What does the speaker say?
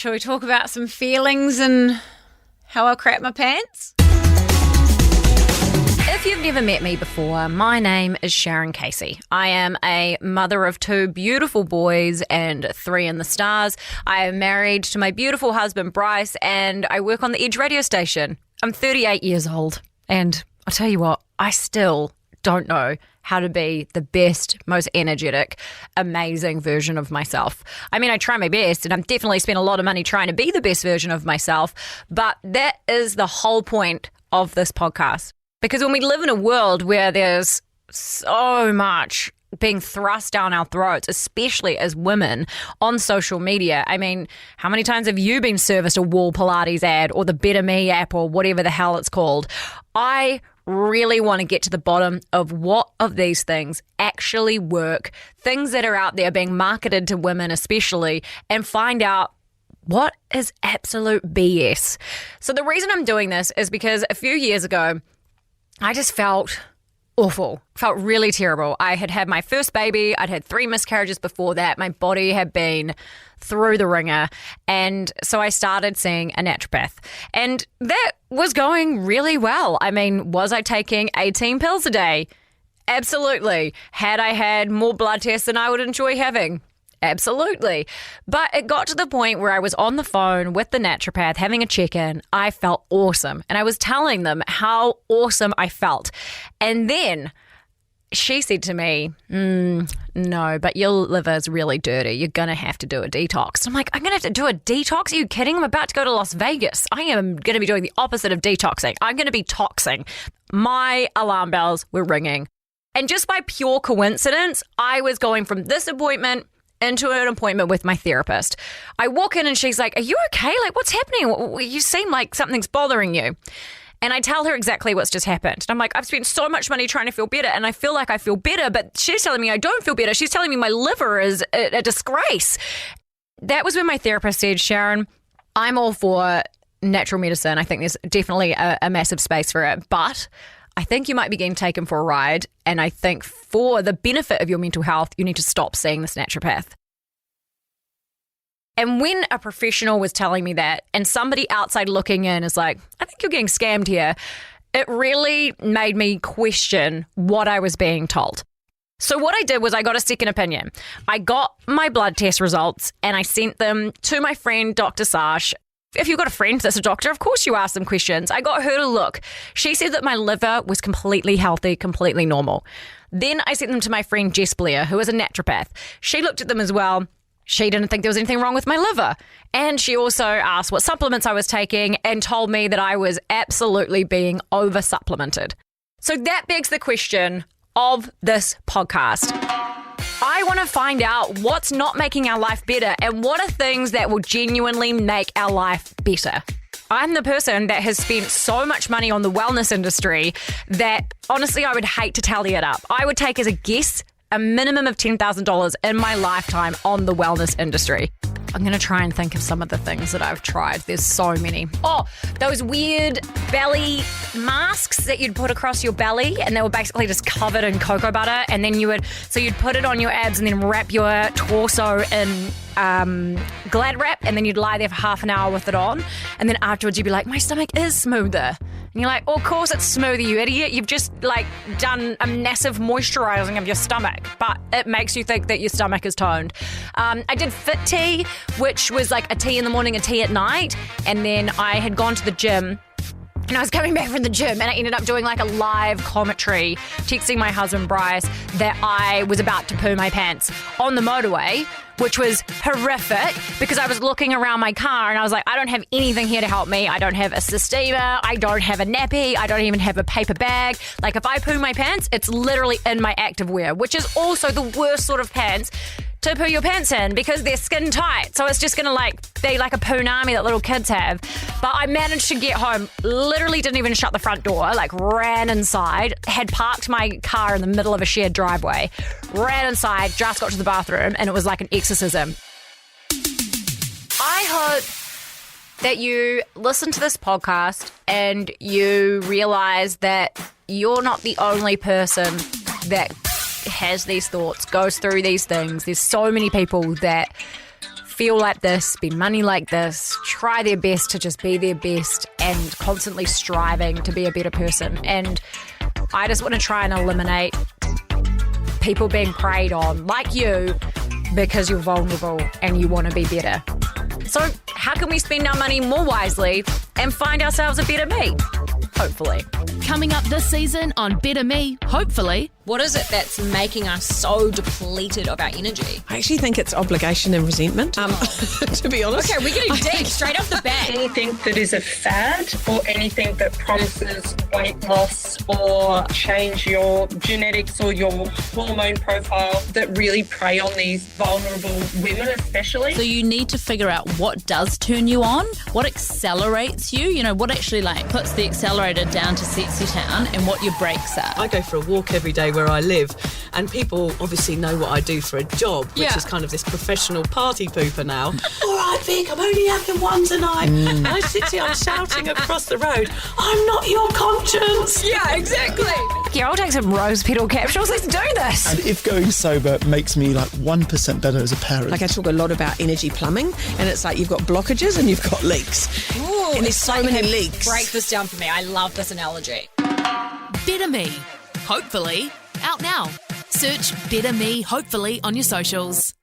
Shall we talk about some feelings and how I crap my pants? If you've never met me before, my name is Sharyn Casey. I am a mother of 2 beautiful boys and 3 in the stars. I am married to my beautiful husband, Bryce, and I work on the Edge radio station. I'm 38 years old, and I'll tell you what, I still don't know how to be the best, most energetic, amazing version of myself. I mean, I try my best, and I've definitely spent a lot of money trying to be the best version of myself, but that is the whole point of this podcast. Because when we live in a world where there's so much being thrust down our throats, especially as women on social media. I mean, how many times have you been serviced a Wall Pilates ad or the Better Me app or whatever the hell it's called? I really want to get to the bottom of what of these things actually work, things that are out there being marketed to women especially, and find out what is absolute BS. So the reason I'm doing this is because a few years ago, I just felt awful, felt really terrible. I had had my first baby. I'd had 3 miscarriages before that. My body had been through the ringer. And so I started seeing a naturopath. And that was going really well. I mean, was I taking 18 pills a day? Absolutely. Had I had more blood tests than I would enjoy having? Absolutely. But it got to the point where I was on the phone with the naturopath having a check-in. I felt awesome. And I was telling them how awesome I felt. And then she said to me, no, but your liver's really dirty. You're going to have to do a detox. I'm like, I'm going to have to do a detox? Are you kidding? I'm about to go to Las Vegas. I am going to be doing the opposite of detoxing. I'm going to be toxing. My alarm bells were ringing. And just by pure coincidence, I was going from this appointment into an appointment with my therapist. I walk in and she's like, are you okay? Like, what's happening? You seem like something's bothering you. And I tell her exactly what's just happened. And I'm like, I've spent so much money trying to feel better, and I feel like I feel better, but she's telling me I don't feel better. She's telling me my liver is a disgrace. That was when my therapist said, Sharyn, I'm all for natural medicine. I think there's definitely a massive space for it, but I think you might be getting taken for a ride, and I think for the benefit of your mental health, you need to stop seeing this naturopath. And when a professional was telling me that, and somebody outside looking in is like, I think you're getting scammed here, it really made me question what I was being told. So what I did was I got a second opinion. I got my blood test results and I sent them to my friend, Dr. Sash. If you've got a friend that's a doctor, of course you ask them questions. I got her to look. She said that my liver was completely healthy, completely normal. Then I sent them to my friend Jess Blair, who is a naturopath. She looked at them as well. She didn't think there was anything wrong with my liver. And she also asked what supplements I was taking and told me that I was absolutely being over-supplemented. So that begs the question of this podcast. I want to find out what's not making our life better and what are things that will genuinely make our life better. I'm the person that has spent so much money on the wellness industry that honestly I would hate to tally it up. I would take as a guess a minimum of $10,000 in my lifetime on the wellness industry. I'm going to try and think of some of the things that I've tried. There's so many. Oh, those weird belly masks that you'd put across your belly and they were basically just covered in cocoa butter. And then you'd put it on your abs and then wrap your torso in Glad wrap, and then you'd lie there for half an hour with it on. And then afterwards you'd be like, my stomach is smoother. And you're like, oh, of course it's smoother, you idiot. You've just done a massive moisturizing of your stomach, but it makes you think that your stomach is toned. I did Fit Tea, which was like a tea in the morning, a tea at night. And then I had gone to the gym. And I was coming back from the gym and I ended up doing like a live commentary, texting my husband Bryce that I was about to poo my pants on the motorway, which was horrific because I was looking around my car and I was like, I don't have anything here to help me. I don't have a steamer. I don't have a nappy. I don't even have a paper bag. Like if I poo my pants, it's literally in my activewear, which is also the worst sort of pants to poo your pants in because they're skin tight. So it's just going to be like a poonami that little kids have. But I managed to get home, literally didn't even shut the front door, ran inside, had parked my car in the middle of a shared driveway, ran inside, just got to the bathroom, and it was like an exorcism. I hope that you listen to this podcast and you realize that you're not the only person that has these thoughts, goes through these things. There's so many people that feel like this, spend money like this, try their best to just be their best and constantly striving to be a better person. And I just want to try and eliminate people being preyed on, like you, because you're vulnerable and you want to be better. So how can we spend our money more wisely and find ourselves a better me? Hopefully. Coming up this season on Better Me, hopefully. What is it that's making us so depleted of our energy? I actually think it's obligation and resentment, to be honest. Okay, we're getting deep straight off the bat. Anything that is a fad or anything that promises weight loss or change your genetics or your hormone profile that really prey on these vulnerable women especially. So you need to figure out what does turn you on, what accelerates you, what actually puts the accelerator down to sexy town and what your brakes are. I go for a walk every day where I live, and people obviously know what I do for a job, which is kind of this professional party pooper now. All right, Vic, I'm only having one tonight. And I sit here, I'm shouting across the road, I'm not your conscience. Yeah, exactly. Yeah, I'll take some rose petal capsules. Let's do this. And if going sober makes me 1% better as a parent. I talk a lot about energy plumbing, and it's you've got blockages and you've got leaks. Ooh, and there's so many leaks. Break this down for me. I love this analogy. Better Me, hopefully, out now. Search Better Me, hopefully, on your socials.